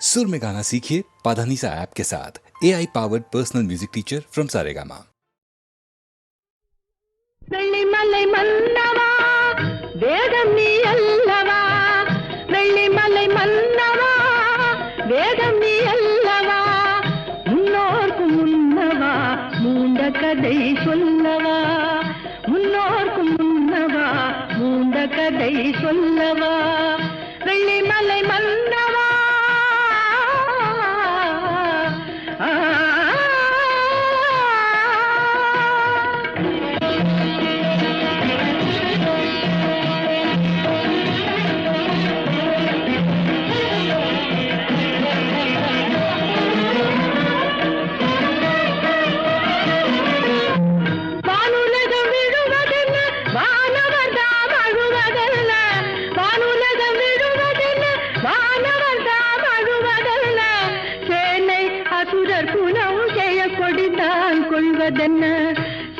सुर में गाना सीखिए पाधानीसा ऐप के साथ। AI powered personal music teacher from Saregama. Vellimalai மன்னவா வேதம் நீ அல்லவா, வெள்ளிமலை மன்னவா வேதம் நீ அல்லவா, முன்னோர்க்கு முன்னவா மூண்ட கதை சொல்லவா, முன்னோர்க்கு முன்னவா மூண்ட கதை சொல்லவா, வெள்ளிமலை மன்னவா.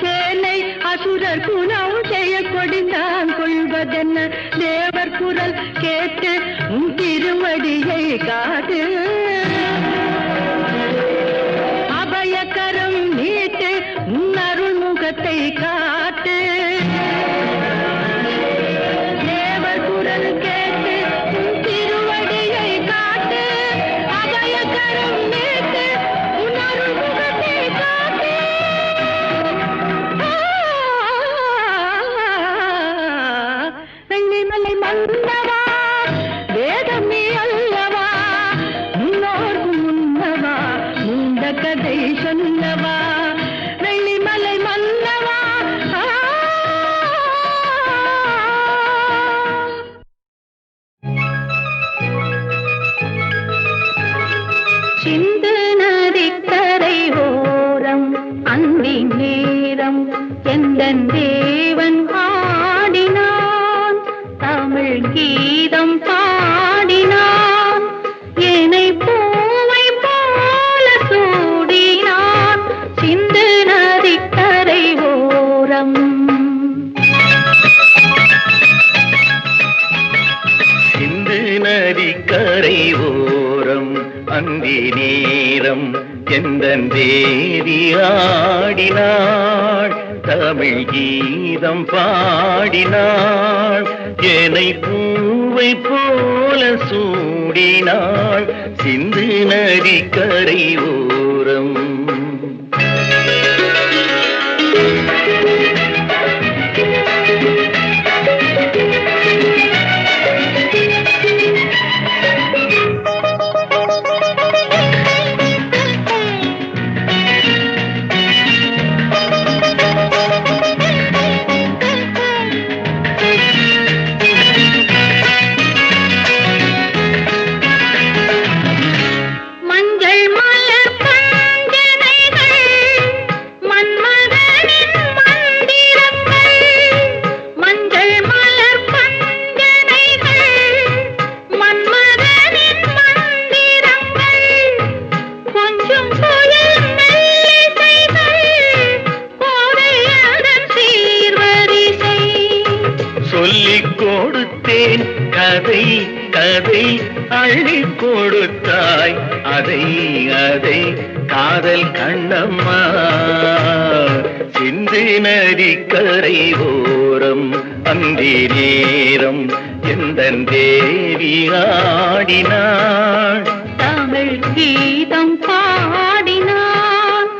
சேனை அசுரர் குணம் செய்ய கொடிந்தான் கொள்வதென்ன, தேவர் குரல் கேட்டு உன் திருவடியை காட்டு, அபயக்கரம் நீட்டு உன் அருள் முகத்தை காட்டு, தேவர் குரல் கேட்டு உன் திருவடியை காட்டு, அபயக்கரம் நீட்டு உன் அருள் முகத்தை காட்டு. வெள்ளிமலை மன்னவா வேதம் நீ அல்லவா, முன்னோர்க்கு முன்னவா மூண்ட கதை சொல்லவா, வெள்ளிமலை மன்னவா. சிந்து நதிக்கரை ஓரம் அந்தி நேரம் எந்தன் தேவன் ஆடினான், தமிழ் கீதம் பாடினான், என்னை பூவை போல சூடினான், சிந்து நதிக்கரை ஓரம். சிந்து நதிக்கரை ஓரம் அந்தி நேரம் எந்தன் தேவி ஆடினாள், தமிழ் கீதம் பாடினாள், என்னை பூவை போல சூடினாள், சிந்து நதிக்கரை ஓரம். சொல்லிக் கொடுத்தேன் கதை கதை அள்ளி கொடுத்தாய் அதை அதை காதல் கண்ணம்மா, சிந்து நதிக்கரை ஓரம் அந்தி நேரம் எந்தன் தேவி ஆடினாள், தமிழ் கீதம் பாடினான்,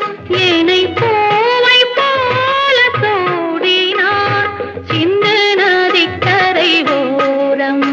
என்னை பூவை போல சூடினான், சிந்து நதிக்கரை ஓரம்.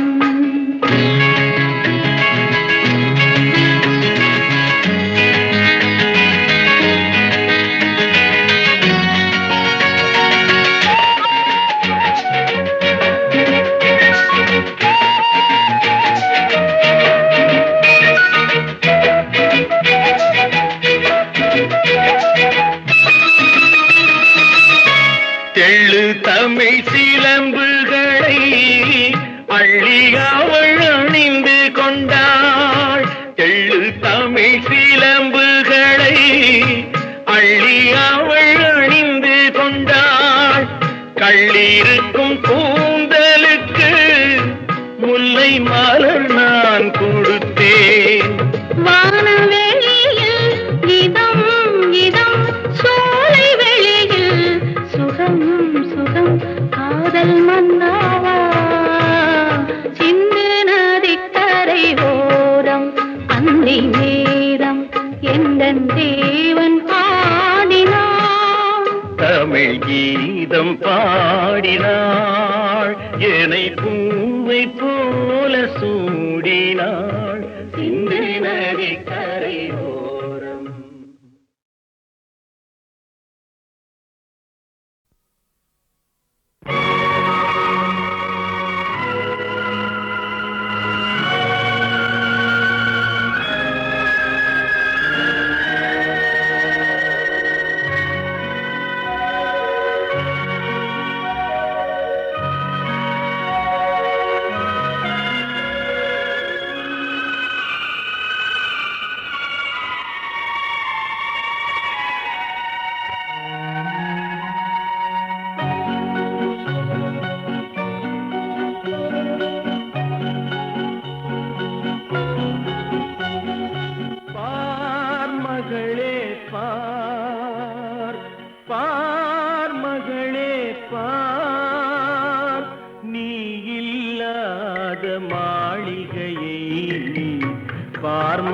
தமிழ் கீதம் பாடினாள், என்னை பூவை போல சூடினாள் சிந்து நதி கரையோரம்.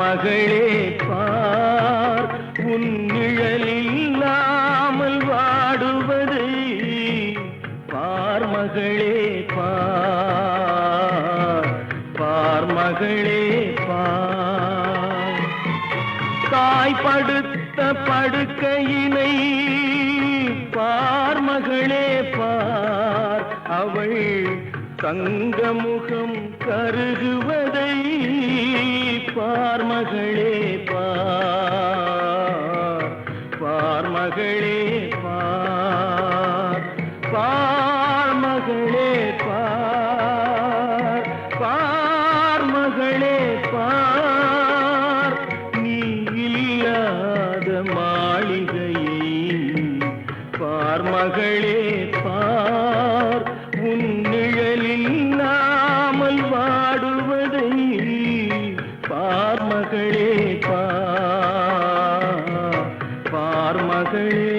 மகளே பார், உன் நிழலில்லாமல் வாடுவதை பார் மகளே பார், பார் மகளே பார். தாய் படுத்த படுக்கையினை பார் மகளே பார், அவள் தங்க முகம் கருகுவதை பார் மகளே பார், பார் மகளே பார், பார் மகளே பார், பார் மகளே பார். நீ இல்லாத மாளிகையை பார் மகளே பார், உன் நிழலில்லாமல் வாடுவதை பார் மகளே பார், பார் மகளே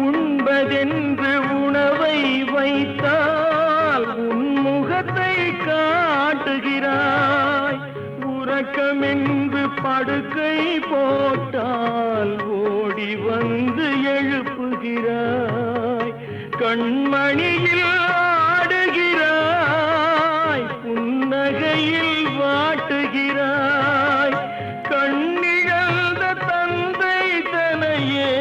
உண்பதென்று உணவை வைத்தால் உன்முகத்தை காட்டுகிறாய், உறக்கமென்று படுக்கை போட்டால் ஓடி வந்து எழுப்புகிறாய், கண்மணியில் ஆடுகிறாய், புன்னகையில் வாட்டுகிறாய், கண்ணிழந்த தந்தை தனையே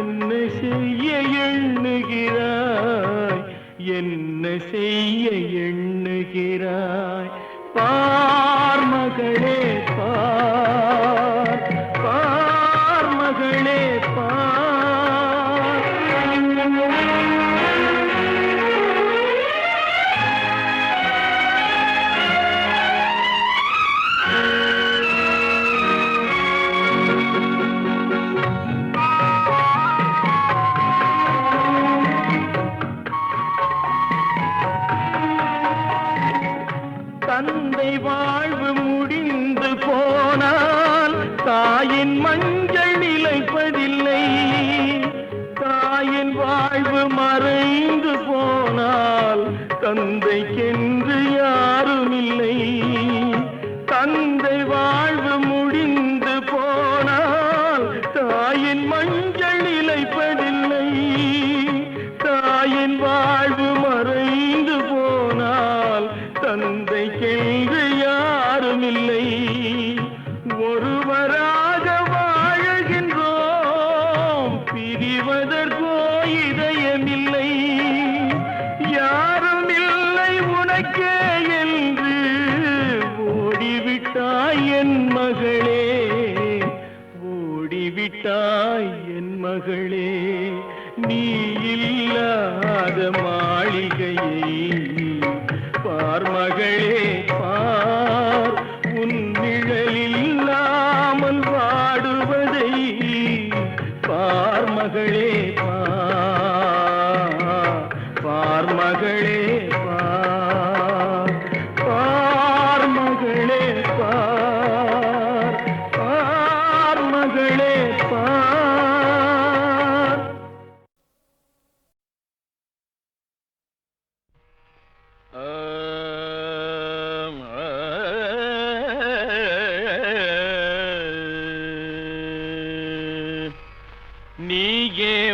என்ன செய்ய எண்ணுகிறாய், என்ன செய்ய எண்ணுகிறாய். பார் மகளே பார், பார் மகளே பார். தந்தை வாழ்வு முடிந்து போனால் தாயின் மஞ்சள் நிலைப்பதில்லை, தாயின் வாழ்வு மறைந்து போனால் தந்தைக்கென்று யாருமில்லை. தந்தை வாழ்வு முடிந்து போனால் தாயின் மஞ்சள் நிலைப்பதில்லை, தாயின் வாழ்வு மறைந்து போனால் தந்தைக்கென்று யாருமில்லை. ஒருவராக வாழுகின்றோம், பிரிவதற்கோ இதயமில்லை. யாரும் இல்லை உனக்கே என்று ஓடிவிட்டாய் என் மகளே, ஓடிவிட்டாய் என் மகளே. நீ இல்லாத மாளிகையை பார் மகளே பார், உன்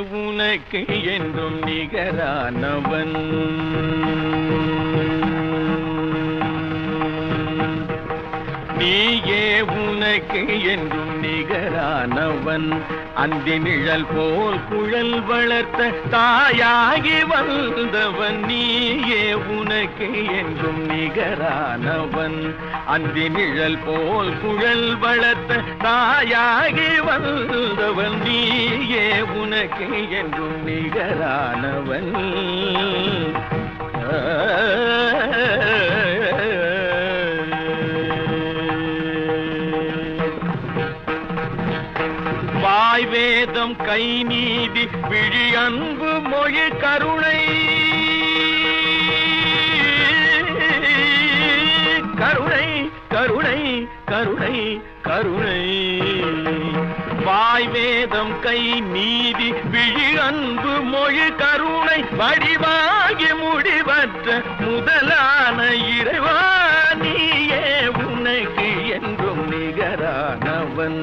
உனக்கு என்றும் நிகரானவன் நீயே உனக்கு என்றும் நிகரானவன் அந்தி நிழல் போல் குழல் வளர்த்த தாயாகி வந்தவன் நீயே உனக்கு என்றும் நிகரானவன் அந்தி நிழல் போல் குழல் வளர்த்த தாயாகி வந்தவன் நீயே உனக்கு என்றும் நிகரானவன் வாய் வேதம் கை நீதி விழி அன்பு மொழி கருணை கருணை கருணை கருணை கருணை வாய் வேதம் கை நீதி விழி அன்பு மொழி கருணை வடிவாகி முடிவற்ற முதலான இறைவா நீயே உனக்கு என்றும் நிகரானவன்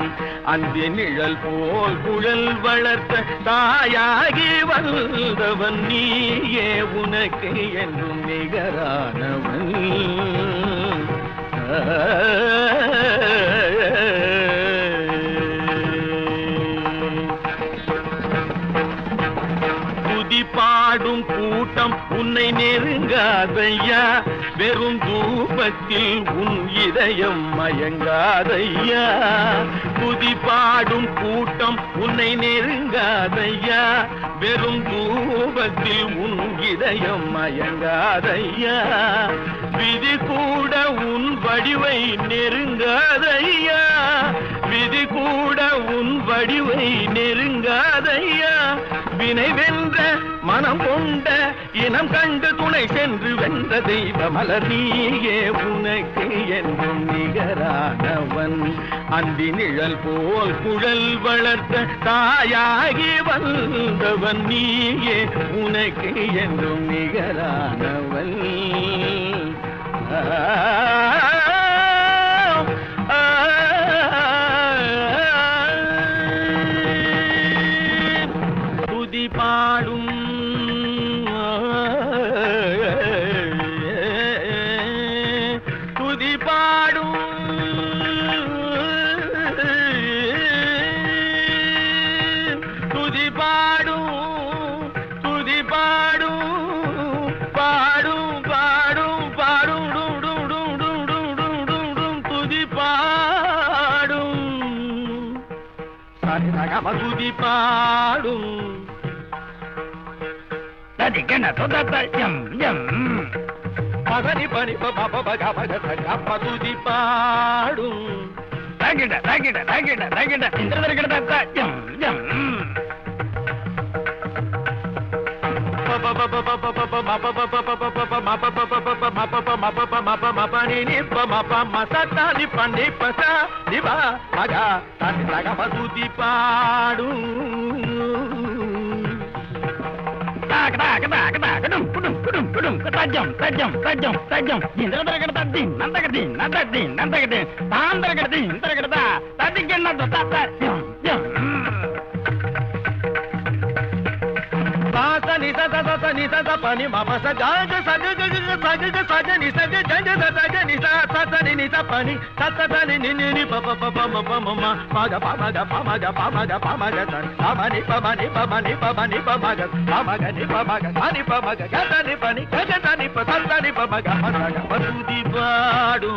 அந்தி நிழல் போல் குழல் வளர்த்த தாயாகி வந்தவன் நீயே உனக்கு என்றும் நிகரானவன் துதி பாடும் கூட்டம் உன்னை நெருங்காதையா வெறும் தூபத்தில் உன் இதயம் மயங்காதையா துதி பாடும் கூட்டம் உன்னை நெருங்காதையா வெறும் தூபத்தில் உன் இதயம் மயங்காதையா விதி கூட உன் வடிவை நெருங்காதையா விதி கூட உன் வடிவை நெருங்காதையா வினை வென்ற மனம் கொண்ட இனம் கண்டு துணை சென்று வென்ற தெய்வ மலர் நீயே உனக்கு என்றும் நிகரானவன் அந்தி நிழல் போல் குழல் வளர்த்த தாயாகி வந்தவன் நீயே உனக்கு என்றும் நிகரானவன் துதி பாடும் துதி பாடும் துதி பாடும் துதி பாடும் பாடும் பாடும் பாடும் துதி பாடும் துதி பாடும் பகனி பனி பக துதி பாடும் துதி பாடும் pani mama sa ga ga sa ga ga ga sa ga ga sa ga ni sa ga ga ga sa ga ni sa sa sa ni sa pani sa sa sa ni ni pa pa pa ma pa ma ma ga pa ma ga pa ma ga pa ma ga pa ma ga sa pa ma ni pa ma ni pa ma ni pa ma ni pa ma ga pa ma ga ni pa ma ga ni pa ma ga ga sa ni pa ni ga ga sa ni pa sa sa ni pa ma ga pa sa ga pa tu di paadu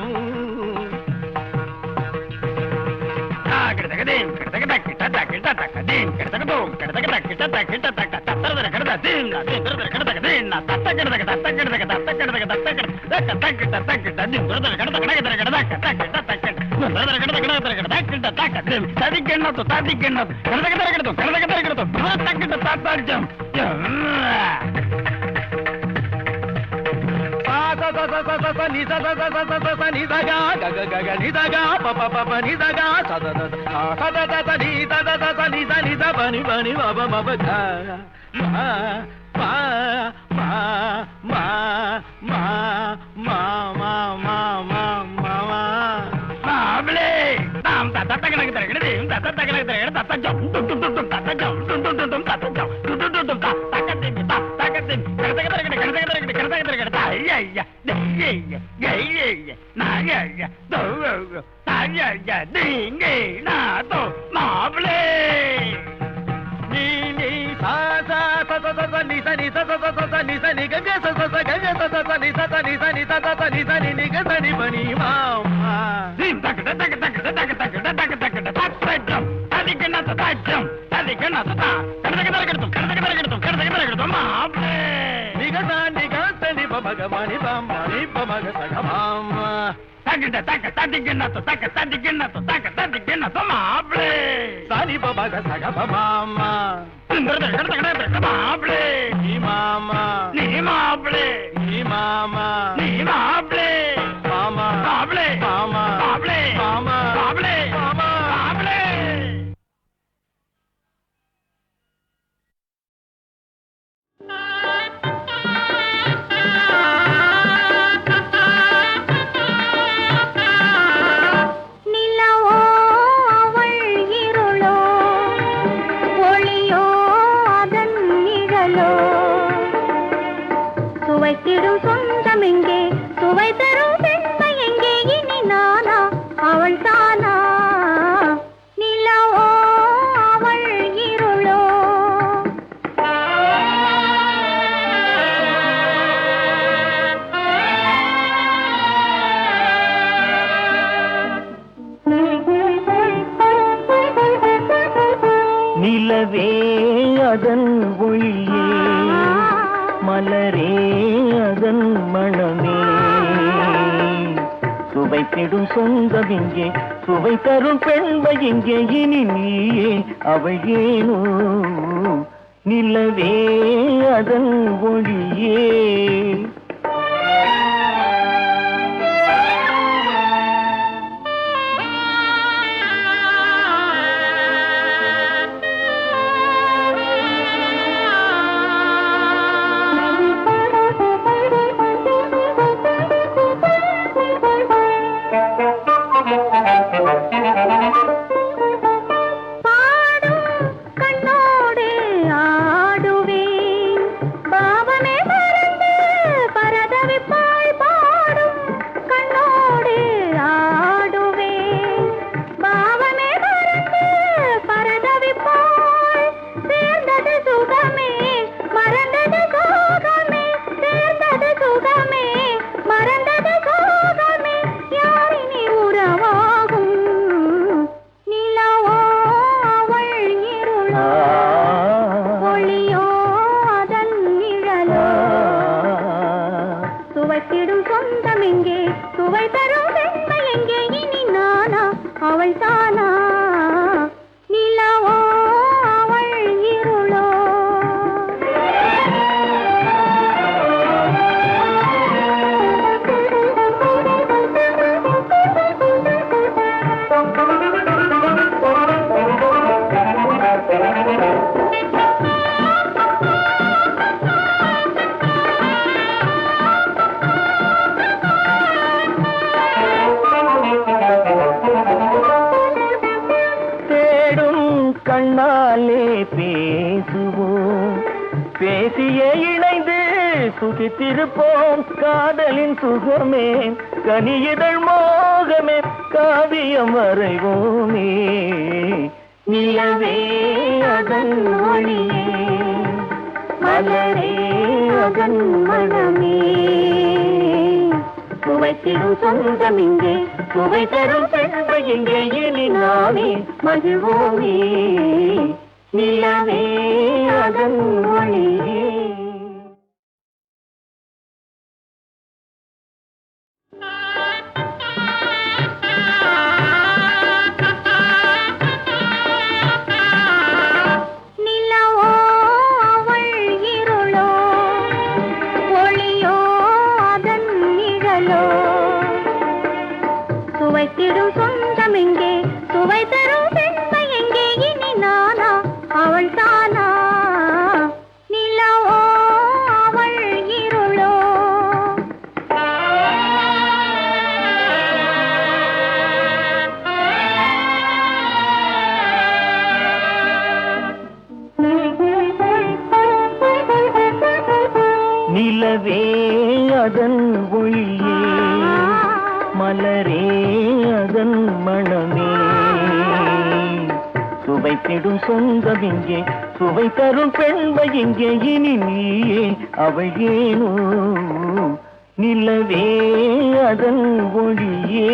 மாப்பிளே நீ நீ சா சா ச ச ச ச நி ச நி ச ச ச ச ச நி ச நி க க ச ச ச க க ச ச ச நி ச ச நி ச நி ச ச ச நி ச நி நி க ச நி ப நி மாமா தீம் தக தக தக தக தக தக தக தக ததிகன ததாச்சம் ததிகன ததா கடதக தரகடும் கடதக தரகடும் கடதக தரகடும் மாப்ளே நிகச நிகச நி ப பகவானி பம்மானி ப மக சகமாமா தகிட தக ததிகன தக ததிகன தக ததிகன மாப்ளே சானி ப மக சகமாமா மாப்ளே நீ மாமா நீ மாப்ளே நீ மாமா நீ மாப்ளே மாமா மாப்ளே மாமா மாப்ளே மாமா மாப்ளே மாமா மாப்ளே நிலவோ அவள் இருளோ ஒளியோ அதன் நிழலோ சுவைத்திடும் சொந்தம் எங்கே சுவை தரும் பெண்மை எங்கே இனி நானா அவள் தானா நிலவோ அவள் இருளோ நிலவே அதன் ஒளியே மலரே அதன் மணமே சுவைத்திடும் சொந்தம் இங்கே சுவை தரும் பெண்மை இங்கே இனி நீயே அவள் ஏனோ நிலவே அதன் ஒளியே கண்ணோடு ஆடுவேன் பாவமே மறந்து பரதவிப்பாய் பாடும் கண்ணோடு ஆடுவேன் பாவமே மறந்து பரதவிப்பாய் சேர்ந்தது சுகமே மறந்தது சோகமே சேர்ந்தது சுகமே மறந்தது சோகமே யாரினி உறவாகும் நிலவோ அவள் இருளோ ஒளியோ அதன் நிழலோ சுவைத்திடும் சொந்தம் எங்கே சுவை தரும் பெண்மை எங்கே இனி நானா அவள் தானா நிலவோ அவள் இருளோ தேடும் கண்ணாலே பேசுவோம் பேசியே இணைந்து சுகித்திருப்போம் காதலின் சுகமே கனியிதழ் மோகமே காவியம் வரைவோமே நிலவே அதன் ஒளியே மலரே அதன் மனமே சுவைத்திடும் சொந்தம் இங்கே சுவை தரும் பெண்மை எங்கே இனி நாமே மகிழ்வோமே நிலவே அதன் ஒளியே நிலவோ அவள் இருளோ ஒளியோ அதன் நிழலோ சுவைத்திடும் சொந்தம் எங்கே சுவை தரும் பெண்மை எங்கே இனி நானா அவள் தானா நிலவோ அவள் இருளோ நிலவே அதன் ஒளியே மலரே அதன் மணமே சுவைத்திடும் சொந்தம் இங்கே சுவை தரும் பெண்மை இங்கே இனி நீயே அவள் ஏனோ நிலவே அதன் ஒளியே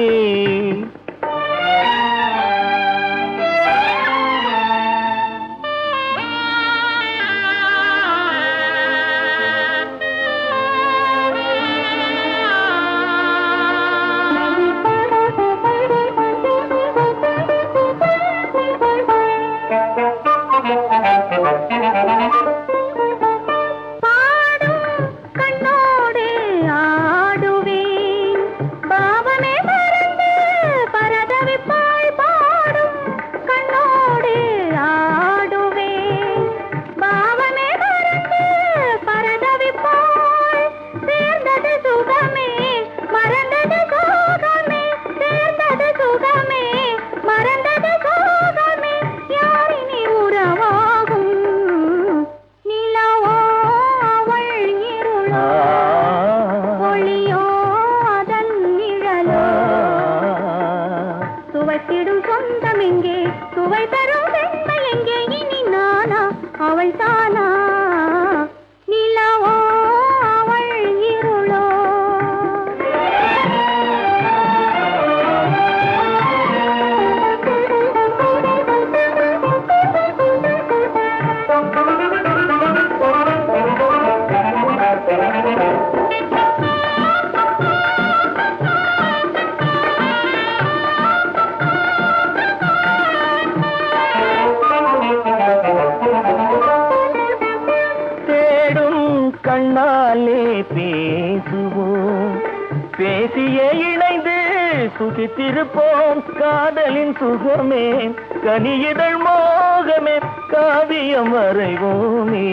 சுவைத்திடும் சொந்தம் எங்கே சுவை தரும் பெண்மை எங்கே இனி நானா அவள் தானா நிலவோ அவள் இருளோ கண்ணாலே பேசுவோம் பேசியே இணைந்து சுகித்திருப்போம் காதலின் சுகமே கனியிதழ் மோகமே காவியம் வரைவோமே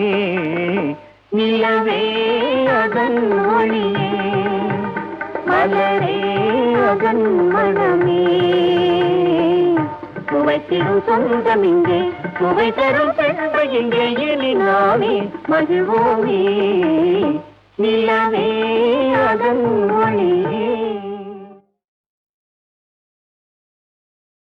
நிலவே அதன் ஒளியே மலரே அதன் மனமே சுவைத்திடும் சொந்தம் இங்கே சுவை தரும் பெண்மை எங்கே இனி நாமே மகிழ்வோமே நிலவே அதன் ஒளியே